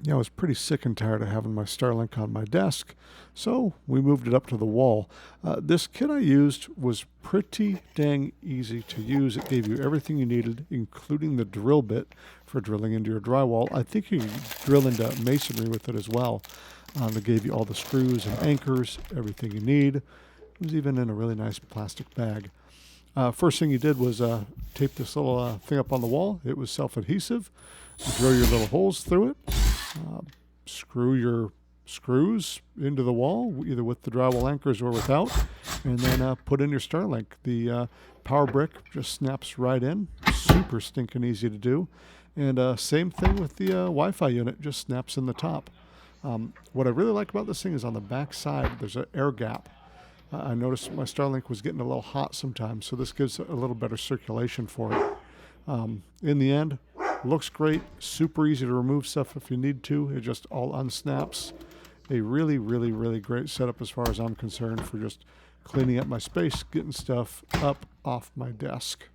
Yeah, I was pretty sick and tired of having my Starlink on my desk, so we moved it up to the wall. This kit I used was pretty dang easy to use. It gave you everything you needed, including the drill bit for drilling into your drywall. I think you can drill into masonry with it as well. They gave you all the screws and anchors, everything you need. It was even in a really nice plastic bag. First thing you did was tape this little thing up on the wall. It was self-adhesive. You drill your little holes through it. Screw your screws into the wall, either with the drywall anchors or without, and then put in your Starlink. The power brick just snaps right in. Super stinking easy to do. And same thing with the Wi-Fi unit, just snaps in the top. What I really like about this thing is on the back side, there's an air gap. I noticed my Starlink was getting a little hot sometimes, so this gives a little better circulation for it. In the end, looks great, super easy to remove stuff if you need to. It just all unsnaps. A really, really, really great setup as far as I'm concerned for just cleaning up my space, getting stuff up off my desk.